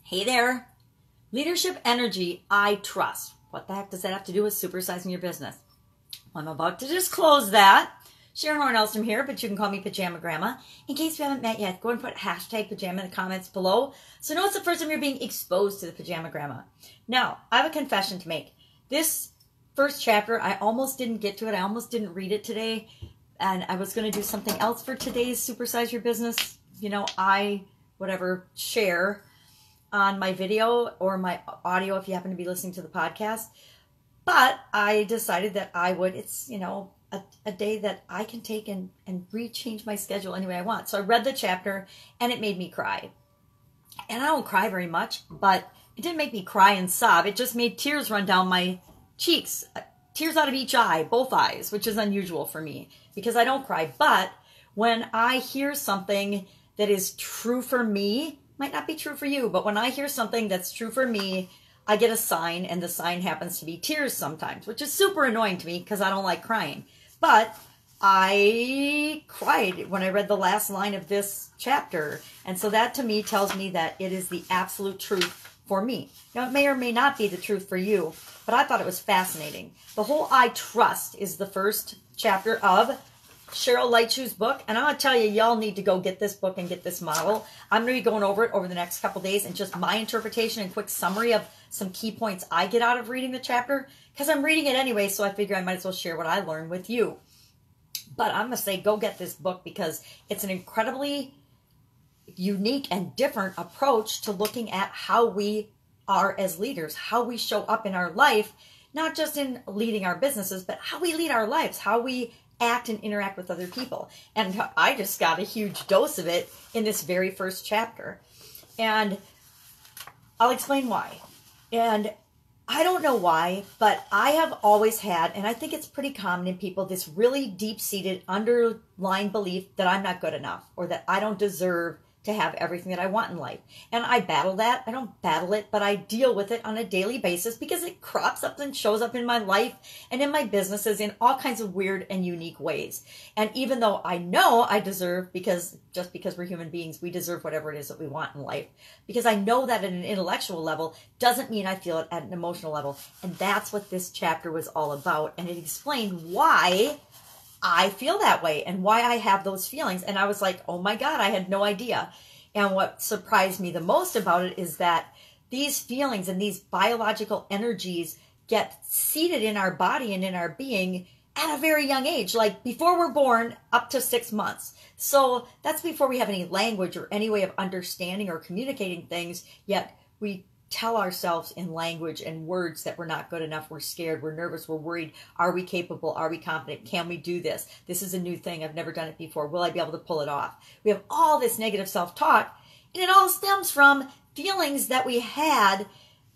Hey there. Leadership energy, I trust. What the heck does that have to do with supersizing your business? I'm about to disclose that. Sharon Horne-Ellstrom here, but you can call me Pajama Grandma. In case you haven't met yet, go and put hashtag pajama in the comments below so know it's the first time you're being exposed to the Pajama Grandma. Now, I have a confession to make. This first chapter, I almost didn't get to it. I almost didn't read it today. And I was going to do something else for today's Supersize Your Business. You know, share on my video or my audio if you happen to be listening to the podcast. But I decided that I would, it's, you know, a day that I can take and re-change my schedule any way I want. So I read the chapter and it made me cry. And I don't cry very much, but it didn't make me cry and sob. It just made tears run down my cheeks. Tears out of each eye, both eyes, which is unusual for me because I don't cry. But when I hear something that is true for me, might not be true for you, but when I hear something that's true for me, I get a sign, and the sign happens to be tears sometimes, which is super annoying to me because I don't like crying. But I cried when I read the last line of this chapter, and so that to me tells me that it is the absolute truth for me. Now, it may or may not be the truth for you, but I thought it was fascinating. The whole I Trust is the first chapter of Cheryl Lightshoe's book, and I'm going to tell you, y'all need to go get this book and get this model. I'm going to be going over it over the next couple days and just my interpretation and quick summary of some key points I get out of reading the chapter, because I'm reading it anyway, so I figure I might as well share what I learned with you. But I'm going to say go get this book because it's an incredibly unique and different approach to looking at how we are as leaders, how we show up in our life, not just in leading our businesses, but how we lead our lives, how we act and interact with other people. And I just got a huge dose of it in this very first chapter. And I'll explain why. And I don't know why, but I have always had, and I think it's pretty common in people, this really deep-seated underlying belief that I'm not good enough or that I don't deserve to have everything that I want in life. And I battle that. I don't battle it, but I deal with it on a daily basis because it crops up and shows up in my life and in my businesses in all kinds of weird and unique ways. And even though I know I deserve, just because we're human beings, we deserve whatever it is that we want in life, because I know that at an intellectual level doesn't mean I feel it at an emotional level. And that's what this chapter was all about. And it explained why I feel that way and why I have those feelings. And I was like, oh my God, I had no idea. And what surprised me the most about it is that these feelings and these biological energies get seated in our body and in our being at a very young age, like before we're born up to 6 months. So that's before we have any language or any way of understanding or communicating things, yet we tell ourselves in language and words that we're not good enough, we're scared, we're nervous, we're worried. Are we capable? Are we competent? Can we do this? This is a new thing. I've never done it before. Will I be able to pull it off? We have all this negative self-talk, and it all stems from feelings that we had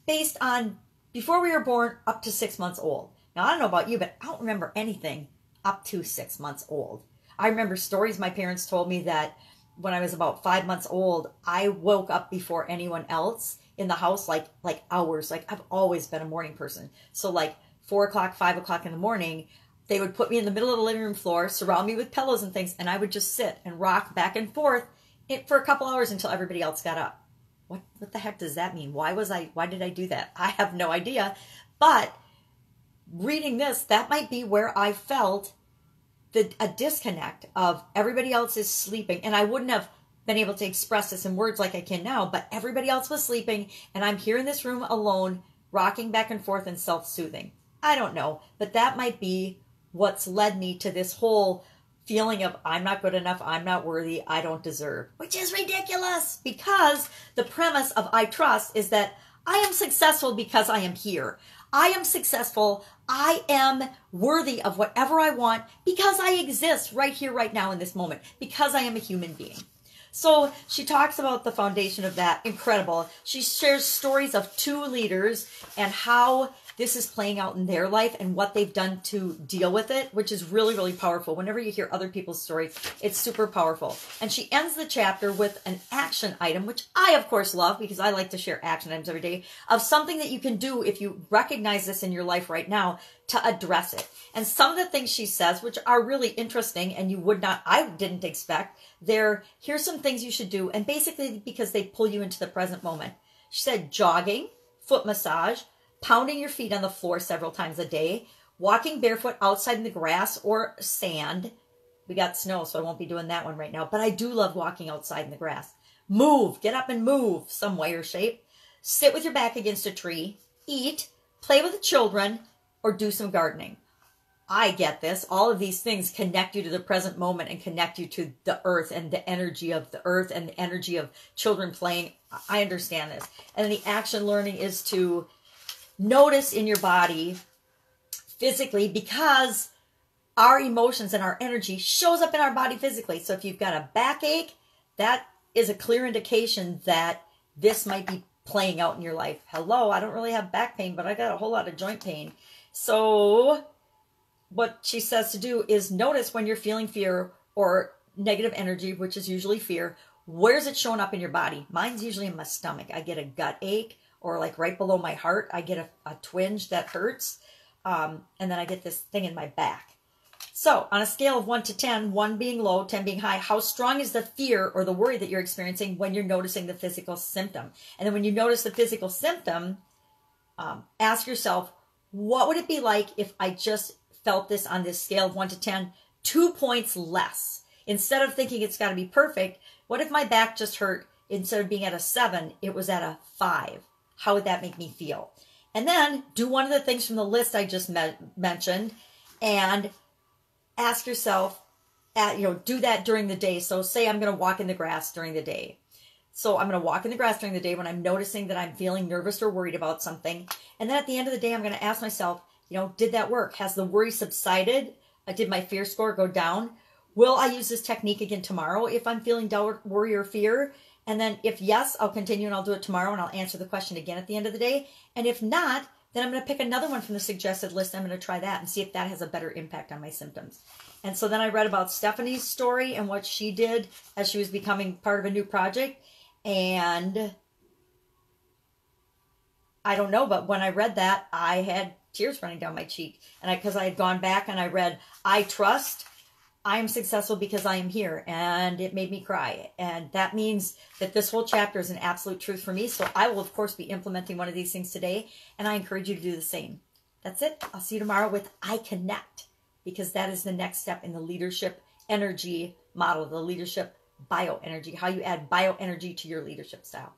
based on before we were born up to 6 months old. Now, I don't know about you, but I don't remember anything up to 6 months old. I remember stories my parents told me that when I was about 5 months old, I woke up before anyone else in the house, like hours. Like I've always been a morning person. So like 4 o'clock, 5 o'clock in the morning, they would put me in the middle of the living room floor, surround me with pillows and things, and I would just sit and rock back and forth for a couple hours until everybody else got up. What the heck does that mean? Why did I do that? I have no idea. But reading this, that might be where I felt a disconnect of everybody else is sleeping, and I wouldn't have been able to express this in words like I can now, but everybody else was sleeping, and I'm here in this room alone, rocking back and forth and self-soothing. I don't know, but that might be what's led me to this whole feeling of I'm not good enough, I'm not worthy, I don't deserve, which is ridiculous because the premise of I Trust is that I am successful because I am here. I am successful. I am worthy of whatever I want because I exist right here, right now in this moment, because I am a human being. So she talks about the foundation of that. Incredible. She shares stories of 2 leaders and how this is playing out in their life and what they've done to deal with it, which is really, really powerful. Whenever you hear other people's stories, it's super powerful. And she ends the chapter with an action item, which I, of course, love because I like to share action items every day of something that you can do if you recognize this in your life right now to address it. And some of the things she says, which are really interesting and I didn't expect, here's some things you should do. And basically because they pull you into the present moment. She said jogging, foot massage, pounding your feet on the floor several times a day, walking barefoot outside in the grass or sand. We got snow, so I won't be doing that one right now. But I do love walking outside in the grass. Move. Get up and move some way or shape. Sit with your back against a tree. Eat. Play with the children. Or do some gardening. I get this. All of these things connect you to the present moment and connect you to the earth and the energy of the earth and the energy of children playing. I understand this. And then the action learning is to notice in your body physically, because our emotions and our energy shows up in our body physically. So if you've got a backache, that is a clear indication that this might be playing out in your life. Hello, I don't really have back pain, but I got a whole lot of joint pain. So what she says to do is notice when you're feeling fear or negative energy, which is usually fear. Where's it showing up in your body? Mine's usually in my stomach. I get a gut ache, or like right below my heart, I get a twinge that hurts. And then I get this thing in my back. So on a scale of 1 to 10, 1 being low, 10 being high, how strong is the fear or the worry that you're experiencing when you're noticing the physical symptom? And then when you notice the physical symptom, ask yourself, what would it be like if I just felt this on this scale of 1 to 10, 2 points less? Instead of thinking it's got to be perfect, what if my back just hurt? Instead of being at a 7, it was at a 5. How would that make me feel? And then do one of the things from the list I just mentioned and ask yourself, do that during the day. So say I'm going to walk in the grass during the day. So I'm going to walk in the grass during the day when I'm noticing that I'm feeling nervous or worried about something. And then at the end of the day, I'm going to ask myself, did that work? Has the worry subsided? Did my fear score go down? Will I use this technique again tomorrow if I'm feeling doubt, worry, or fear? And then if yes, I'll continue and I'll do it tomorrow and I'll answer the question again at the end of the day. And if not, then I'm going to pick another one from the suggested list. I'm going to try that and see if that has a better impact on my symptoms. And so then I read about Stephanie's story and what she did as she was becoming part of a new project. And I don't know, but when I read that, I had tears running down my cheek. And because I had gone back and I read, iTrust, I am successful because I am here. And it made me cry. And that means that this whole chapter is an absolute truth for me. So I will, of course, be implementing one of these things today. And I encourage you to do the same. That's it. I'll see you tomorrow with I Connect, because that is the next step in the leadership energy model, the leadership bioenergy, how you add bioenergy to your leadership style.